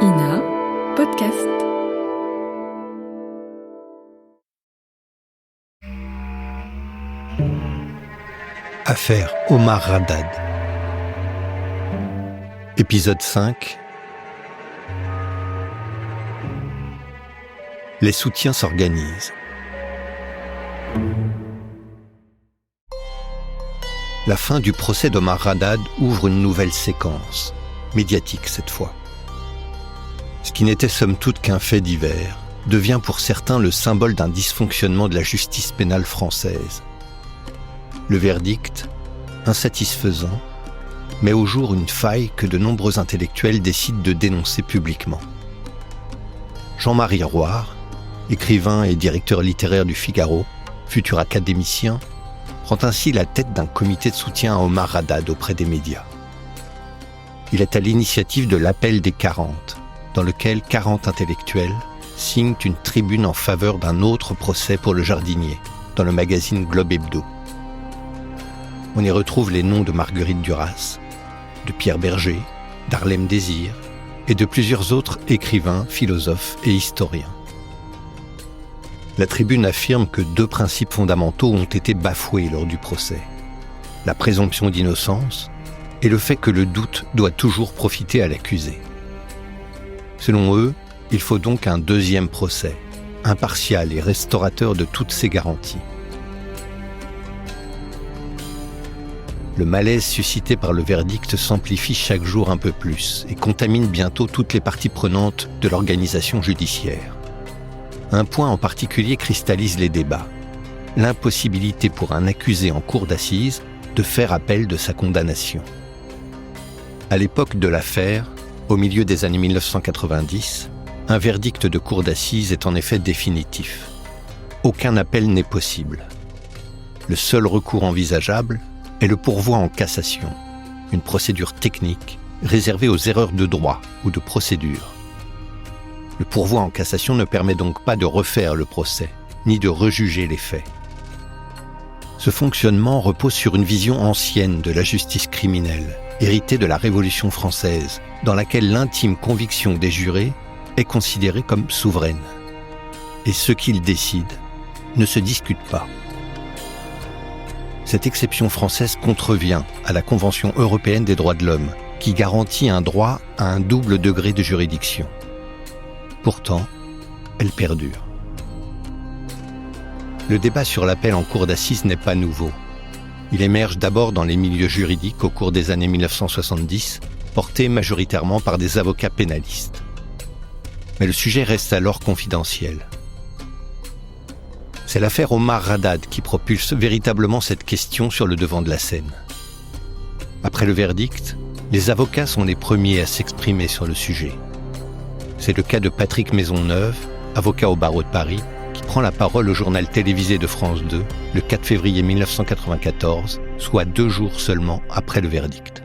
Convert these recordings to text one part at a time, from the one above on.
INA Podcast. Affaire Omar Haddad. Épisode 5. Les soutiens s'organisent. La fin du procès d'Omar Haddad ouvre une nouvelle séquence, médiatique cette fois. Ce qui n'était somme toute qu'un fait divers devient pour certains le symbole d'un dysfonctionnement de la justice pénale française. Le verdict, insatisfaisant, met au jour une faille que de nombreux intellectuels décident de dénoncer publiquement. Jean-Marie Roire, écrivain et directeur littéraire du Figaro, futur académicien, prend ainsi la tête d'un comité de soutien à Omar Haddad auprès des médias. Il est à l'initiative de l'Appel des 40, dans lequel 40 intellectuels signent une tribune en faveur d'un autre procès pour le jardinier, dans le magazine Globe Hebdo. On y retrouve les noms de Marguerite Duras, de Pierre Berger, d'Harlem Désir et de plusieurs autres écrivains, philosophes et historiens. La tribune affirme que deux principes fondamentaux ont été bafoués lors du procès. La présomption d'innocence et le fait que le doute doit toujours profiter à l'accusé. Selon eux, il faut donc un deuxième procès, impartial et restaurateur de toutes ces garanties. Le malaise suscité par le verdict s'amplifie chaque jour un peu plus et contamine bientôt toutes les parties prenantes de l'organisation judiciaire. Un point en particulier cristallise les débats, l'impossibilité pour un accusé en cour d'assises de faire appel de sa condamnation. À l'époque de l'affaire, au milieu des années 1990, un verdict de cour d'assises est en effet définitif. Aucun appel n'est possible. Le seul recours envisageable est le pourvoi en cassation, une procédure technique réservée aux erreurs de droit ou de procédure. Le pourvoi en cassation ne permet donc pas de refaire le procès, ni de rejuger les faits. Ce fonctionnement repose sur une vision ancienne de la justice criminelle, héritée de la Révolution française, dans laquelle l'intime conviction des jurés est considérée comme souveraine. Et ce qu'ils décident ne se discute pas. Cette exception française contrevient à la Convention européenne des droits de l'homme, qui garantit un droit à un double degré de juridiction. Pourtant, elle perdure. Le débat sur l'appel en cour d'assises n'est pas nouveau. Il émerge d'abord dans les milieux juridiques au cours des années 1970, porté majoritairement par des avocats pénalistes. Mais le sujet reste alors confidentiel. C'est l'affaire Omar Haddad qui propulse véritablement cette question sur le devant de la scène. Après le verdict, les avocats sont les premiers à s'exprimer sur le sujet. C'est le cas de Patrick Maisonneuve, avocat au barreau de Paris, qui prend la parole au journal télévisé de France 2 le 4 février 1994, soit 2 jours seulement après le verdict.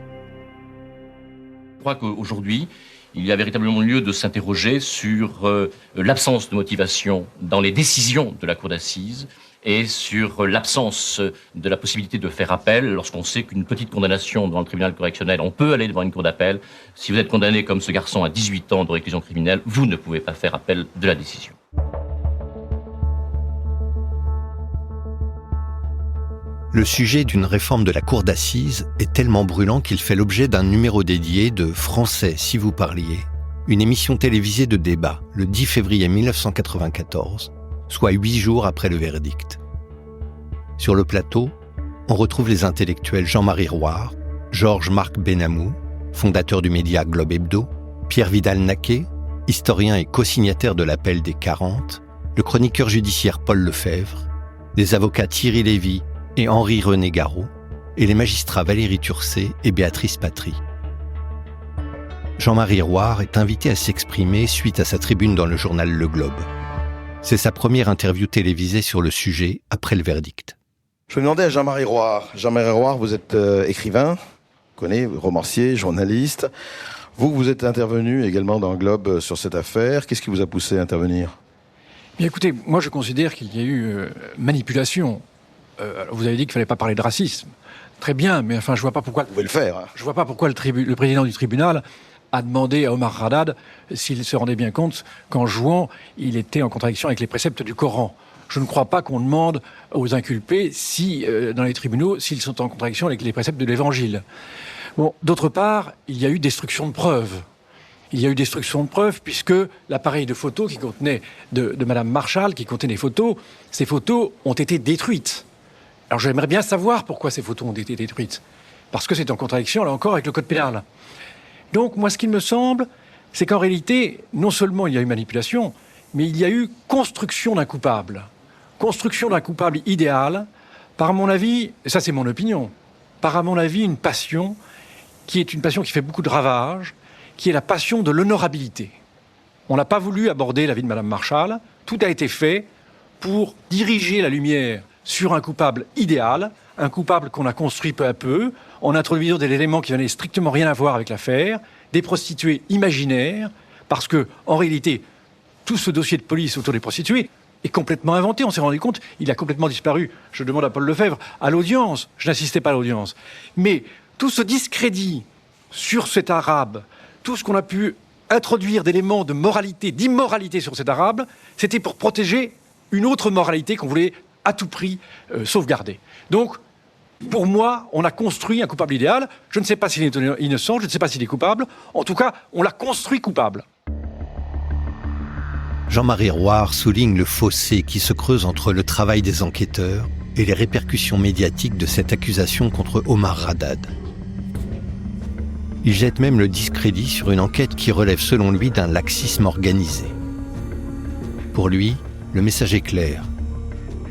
Je crois qu'aujourd'hui, il y a véritablement lieu de s'interroger sur l'absence de motivation dans les décisions de la cour d'assises et sur l'absence de la possibilité de faire appel lorsqu'on sait qu'une petite condamnation devant le tribunal correctionnel, on peut aller devant une cour d'appel. Si vous êtes condamné comme ce garçon à 18 ans de réclusion criminelle, vous ne pouvez pas faire appel de la décision. Le sujet d'une réforme de la cour d'assises est tellement brûlant qu'il fait l'objet d'un numéro dédié de Français si vous parliez, une émission télévisée de débat le 10 février 1994, soit 8 jours après le verdict. Sur le plateau, on retrouve les intellectuels Jean-Marie Roire, Georges-Marc Benamou, fondateur du média Globe Hebdo, Pierre Vidal-Naquet, historien et co-signataire de l'Appel des 40, le chroniqueur judiciaire Paul Lefebvre, les avocats Thierry Lévy et Henri-René Garot, et les magistrats Valérie Turcet et Béatrice Patry. Jean-Marie Roire est invité à s'exprimer suite à sa tribune dans le journal Le Globe. C'est sa première interview télévisée sur le sujet après le verdict. Je me demandais à Jean-Marie Roire. Jean-Marie Roire, vous êtes écrivain, romancier, journaliste. Vous êtes intervenu également dans Globe sur cette affaire. Qu'est-ce qui vous a poussé à intervenir ? Bien écoutez, moi je considère qu'il y a eu manipulation. Vous avez dit qu'il ne fallait pas parler de racisme. Très bien, mais enfin je vois pas pourquoi... Vous pouvez le faire. Hein. Je vois pas pourquoi le président du tribunal a demandé à Omar Haddad s'il se rendait bien compte qu'en jouant, il était en contradiction avec les préceptes du Coran. Je ne crois pas qu'on demande aux inculpés, dans les tribunaux, s'ils sont en contradiction avec les préceptes de l'Évangile. Bon, d'autre part, il y a eu destruction de preuves. Il y a eu destruction de preuves puisque l'appareil de photo qui contenait de Madame Marshall, qui contenait les photos, ces photos ont été détruites. Alors j'aimerais bien savoir pourquoi ces photos ont été détruites. Parce que c'est en contradiction, là encore, avec le code pénal. Donc, moi, ce qu'il me semble, c'est qu'en réalité, non seulement il y a eu manipulation, mais il y a eu construction d'un coupable. Construction d'un coupable idéal, par mon avis, et ça c'est mon opinion, par à mon avis une passion qui est une passion qui fait beaucoup de ravages, qui est la passion de l'honorabilité. On n'a pas voulu aborder la vie de Madame Marshall, tout a été fait pour diriger la lumière sur un coupable idéal, un coupable qu'on a construit peu à peu, en introduisant des éléments qui n'avaient strictement rien à voir avec l'affaire, des prostituées imaginaires, parce que, en réalité, tout ce dossier de police autour des prostituées est complètement inventé. On s'est rendu compte, il a complètement disparu. Je demande à Paul Lefebvre, à l'audience, je n'assistais pas à l'audience. Mais tout ce discrédit sur cet arabe, tout ce qu'on a pu introduire d'éléments de moralité, d'immoralité sur cet arabe, c'était pour protéger une autre moralité qu'on voulait à tout prix sauvegarder. Donc, pour moi, on a construit un coupable idéal. Je ne sais pas s'il est innocent, je ne sais pas s'il est coupable. En tout cas, on l'a construit coupable. Jean-Marie Roire souligne le fossé qui se creuse entre le travail des enquêteurs et les répercussions médiatiques de cette accusation contre Omar Haddad. Il jette même le discrédit sur une enquête qui relève selon lui d'un laxisme organisé. Pour lui, le message est clair.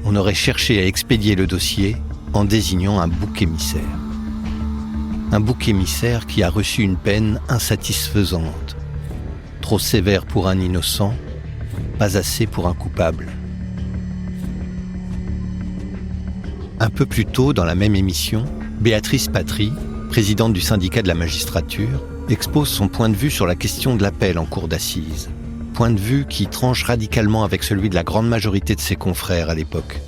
On aurait cherché à expédier le dossier en désignant un bouc émissaire. Un bouc émissaire qui a reçu une peine insatisfaisante. Trop sévère pour un innocent, pas assez pour un coupable. Un peu plus tôt, dans la même émission, Béatrice Patry, présidente du syndicat de la magistrature, expose son point de vue sur la question de l'appel en cour d'assises. Point de vue qui tranche radicalement avec celui de la grande majorité de ses confrères à l'époque.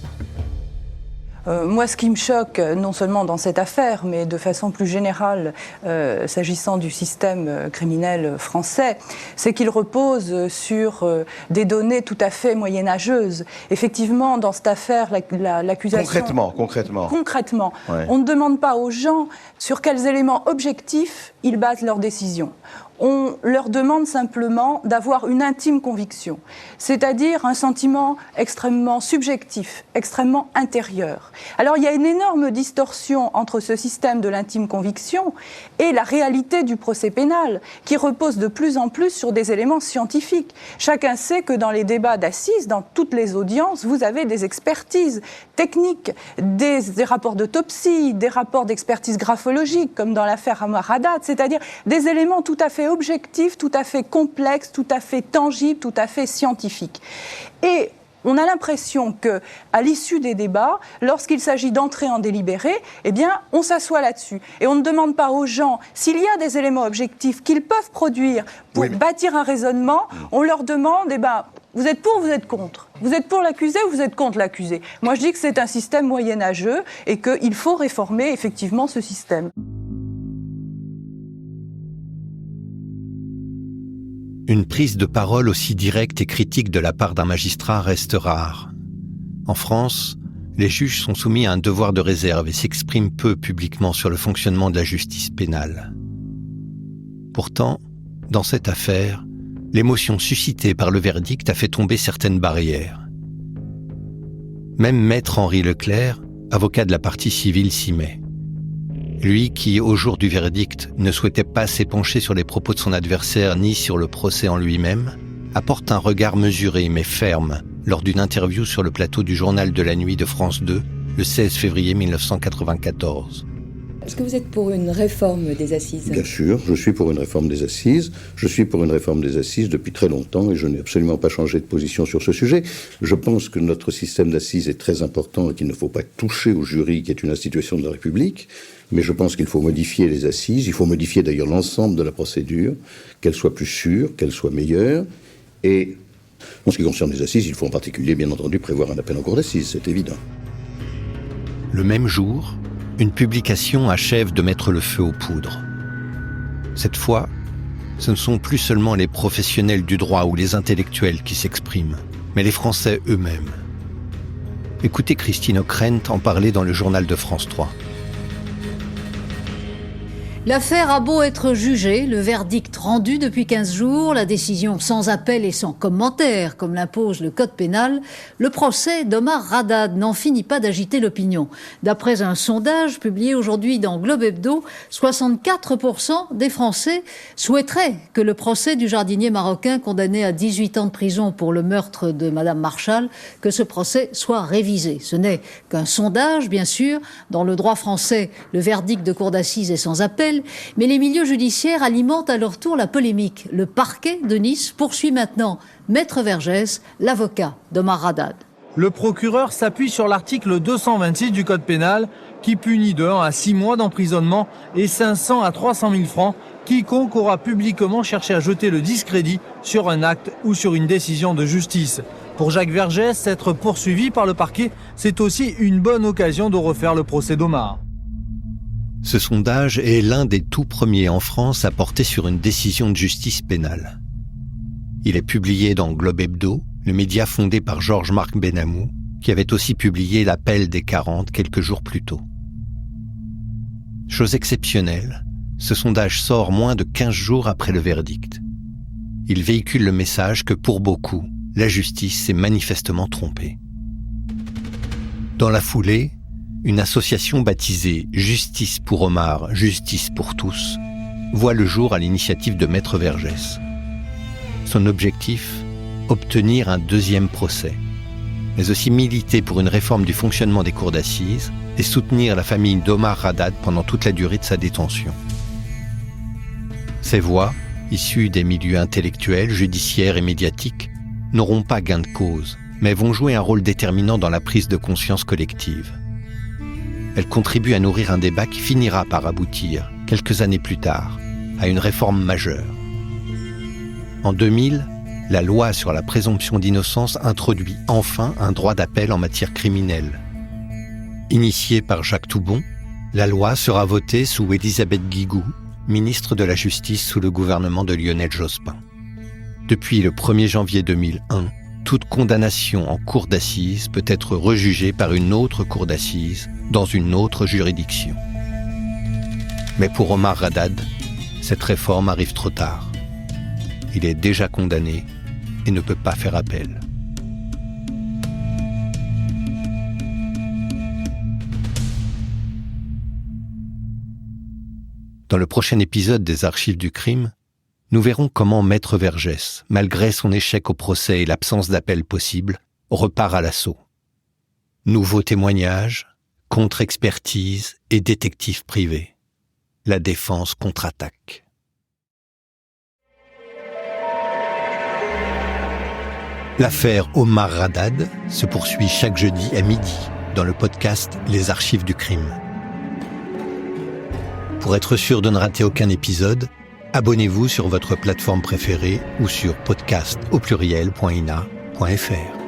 Moi, ce qui me choque, non seulement dans cette affaire, mais de façon plus générale, s'agissant du système criminel français, c'est qu'il repose sur des données tout à fait moyenâgeuses. Effectivement, dans cette affaire, l'accusation... Concrètement, ouais. On ne demande pas aux gens sur quels éléments objectifs ils basent leurs décisions. On leur demande simplement d'avoir une intime conviction, c'est-à-dire un sentiment extrêmement subjectif, extrêmement intérieur. Alors il y a une énorme distorsion entre ce système de l'intime conviction et la réalité du procès pénal, qui repose de plus en plus sur des éléments scientifiques. Chacun sait que dans les débats d'assises, dans toutes les audiences, vous avez des expertises techniques, des rapports d'autopsie, des rapports d'expertise graphologique, comme dans l'affaire Omar Haddad, c'est-à-dire des éléments tout à fait objectif, tout à fait complexe, tout à fait tangible, tout à fait scientifique. Et on a l'impression qu'à l'issue des débats, lorsqu'il s'agit d'entrer en délibéré, eh bien, on s'assoit là-dessus. Et on ne demande pas aux gens, s'il y a des éléments objectifs qu'ils peuvent produire pour bâtir un raisonnement, on leur demande, vous êtes pour ou vous êtes contre ? Vous êtes pour l'accusé ou vous êtes contre l'accusé ? Moi, je dis que c'est un système moyenâgeux et qu'il faut réformer effectivement ce système. Une prise de parole aussi directe et critique de la part d'un magistrat reste rare. En France, les juges sont soumis à un devoir de réserve et s'expriment peu publiquement sur le fonctionnement de la justice pénale. Pourtant, dans cette affaire, l'émotion suscitée par le verdict a fait tomber certaines barrières. Même maître Henri Leclerc, avocat de la partie civile, s'y met. Lui qui, au jour du verdict, ne souhaitait pas s'épancher sur les propos de son adversaire ni sur le procès en lui-même, apporte un regard mesuré mais ferme lors d'une interview sur le plateau du Journal de la Nuit de France 2, le 16 février 1994. Est-ce que vous êtes pour une réforme des assises ? Bien sûr, je suis pour une réforme des assises. Je suis pour une réforme des assises depuis très longtemps et je n'ai absolument pas changé de position sur ce sujet. Je pense que notre système d'assises est très important et qu'il ne faut pas toucher au jury qui est une institution de la République. Mais je pense qu'il faut modifier les assises. Il faut modifier d'ailleurs l'ensemble de la procédure, qu'elle soit plus sûre, qu'elle soit meilleure. Et en ce qui concerne les assises, il faut en particulier, bien entendu, prévoir un appel en cour d'assises, c'est évident. Le même jour, une publication achève de mettre le feu aux poudres. Cette fois, ce ne sont plus seulement les professionnels du droit ou les intellectuels qui s'expriment, mais les Français eux-mêmes. Écoutez Christine Ockrent en parler dans le journal de France 3. L'affaire a beau être jugée, le verdict rendu depuis 15 jours, la décision sans appel et sans commentaire, comme l'impose le code pénal, le procès d'Omar Haddad n'en finit pas d'agiter l'opinion. D'après un sondage publié aujourd'hui dans Globe Hebdo, 64% des Français souhaiteraient que le procès du jardinier marocain condamné à 18 ans de prison pour le meurtre de Madame Marshall, que ce procès soit révisé. Ce n'est qu'un sondage, bien sûr. Dans le droit français, le verdict de cour d'assises est sans appel. Mais les milieux judiciaires alimentent à leur tour la polémique. Le parquet de Nice poursuit maintenant Maître Vergès, l'avocat d'Omar Haddad. Le procureur s'appuie sur l'article 226 du Code pénal qui punit de 1 à 6 mois d'emprisonnement et 500 à 300 000 francs quiconque aura publiquement cherché à jeter le discrédit sur un acte ou sur une décision de justice. Pour Jacques Vergès, être poursuivi par le parquet, c'est aussi une bonne occasion de refaire le procès d'Omar. Ce sondage est l'un des tout premiers en France à porter sur une décision de justice pénale. Il est publié dans Globe Hebdo, le média fondé par Georges-Marc Benamou, qui avait aussi publié l'appel des 40 quelques jours plus tôt. Chose exceptionnelle, ce sondage sort moins de 15 jours après le verdict. Il véhicule le message que pour beaucoup, la justice s'est manifestement trompée. Dans la foulée, une association baptisée Justice pour Omar, Justice pour tous, voit le jour à l'initiative de Maître Vergès. Son objectif, obtenir un deuxième procès, mais aussi militer pour une réforme du fonctionnement des cours d'assises et soutenir la famille d'Omar Haddad pendant toute la durée de sa détention. Ces voix, issues des milieux intellectuels, judiciaires et médiatiques, n'auront pas gain de cause, mais vont jouer un rôle déterminant dans la prise de conscience collective. Elle contribue à nourrir un débat qui finira par aboutir, quelques années plus tard, à une réforme majeure. En 2000, la loi sur la présomption d'innocence introduit enfin un droit d'appel en matière criminelle. Initiée par Jacques Toubon, la loi sera votée sous Élisabeth Guigou, ministre de la Justice sous le gouvernement de Lionel Jospin. Depuis le 1er janvier 2001, toute condamnation en cour d'assises peut être rejugée par une autre cour d'assises dans une autre juridiction. Mais pour Omar Haddad, cette réforme arrive trop tard. Il est déjà condamné et ne peut pas faire appel. Dans le prochain épisode des Archives du crime, nous verrons comment Maître Vergès, malgré son échec au procès et l'absence d'appel possible, repart à l'assaut. Nouveaux témoignages, contre-expertise et détective privé. La défense contre-attaque. L'affaire Omar Haddad se poursuit chaque jeudi à midi dans le podcast Les Archives du crime. Pour être sûr de ne rater aucun épisode, abonnez-vous sur votre plateforme préférée ou sur podcast.ina.fr.